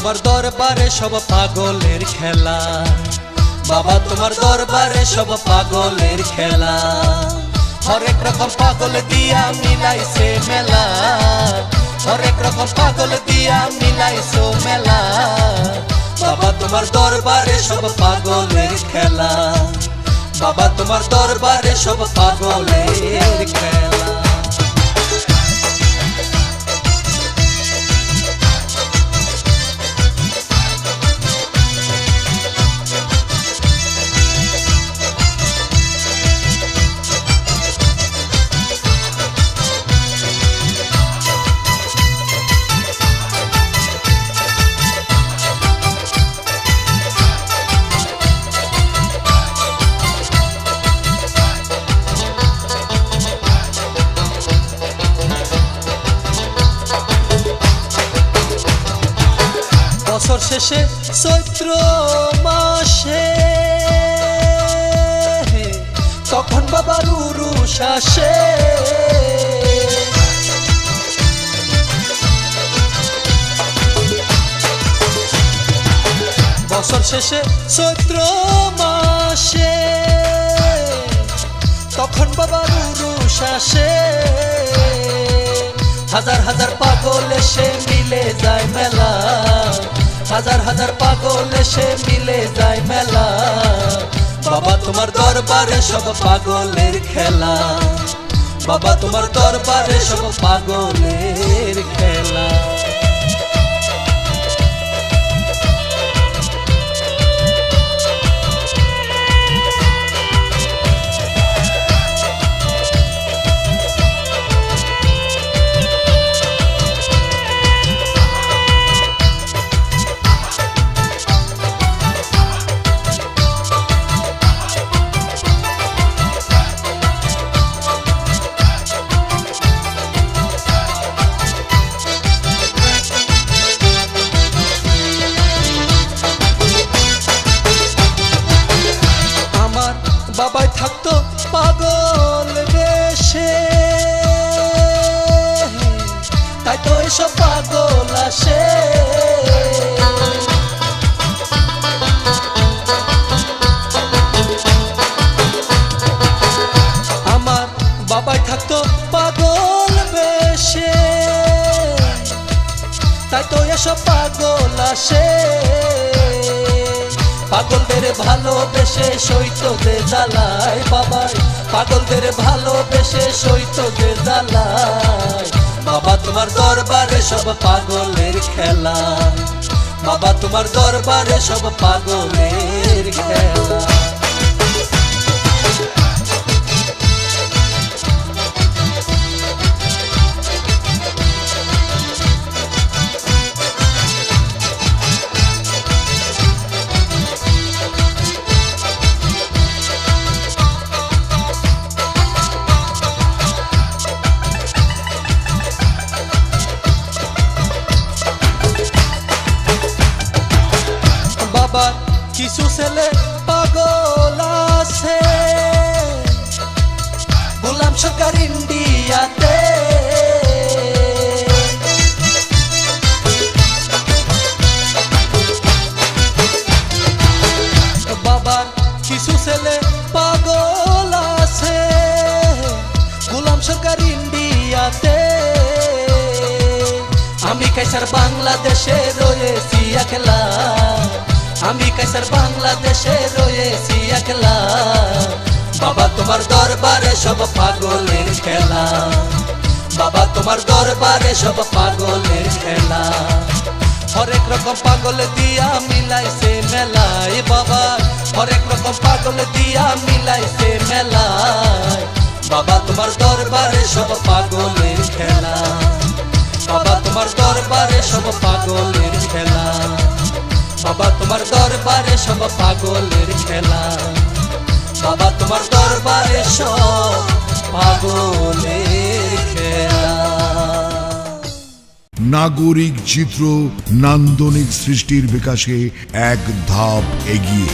তোমার দরবারে সব পাগলের খেলা, বাবা তোমার দরবারে সব পাগলের খেলা। হরেক রকম পাগল দিয়া মিলাইছে মেলা, হরেক রকম পাগল দিয়া মিলাইছো মেলা। বাবা তোমার দরবারে সব পাগলের খেলা, বাবা তোমার দরবারে সব পাগলের খেলা। বছর শেষে চৈত্র মাসে তখন বাবার উরুষ আসে, বছর শেষে চৈত্র মাসে তখন বাবার উরুষ আসে। হাজার হাজার পাগল এসে মিলে যায় মেলা, হাজার হাজার পাগল এসে মিলে যায় মেলা। বাবা তোমার দরবারে সব পাগলের খেলা, বাবা তোমার দরবারে সব পাগলের খেলা। বাবাই থাকতো পাগল দেশে, তাই তো এসব পাগল আসে। আমার বাবাই থাকতো পাগল বেশে, তাই তো এসব পাগল আসে। পাগলদের ভালোবেসে সইত যে জ্বালায় বাবাই, পাগলদের ভালোবেসে সইত যে জ্বালায়। বাবা তোমার দরবারে সব পাগলের খেলা, বাবা তোমার দরবারে সব পাগলের খেলা। বাবার কিছু ছেলে পাগল আছে, গোলাম সরকার ইন্ডিয়াতে। বাবার কিছু ছেলে পাগল আছে, গোলাম সরকার ইন্ডিয়াতে। আমি কাইসার বাংলাদেশে রয়েছি একলা, আমি কাইসার বাংলাদেশে রয়েছি একলা। বাবা তোমার দরবারে সব পাগলের খেলা, বাবা তোমার দরবারে সব পাগলের খেলা। হরেক রকম পাগল দিয়া মিলাইছে মেলায় বাবা, হরেক রকম পাগল দিয়া মিলাইছে মেলায়। বাবা তোমার দরবারে সব পাগলের খেলা, বাবা তোমার দরবারে সব পাগলের খেলা, বাবা তোমার দরবারে সব পাগলের খেলা, বাবা তোমার দরবারে সব পাগলের খেলা। নাগরিক চিত্র নান্দনিক সৃষ্টির বিকাশে এক ধাপ এগিয়ে।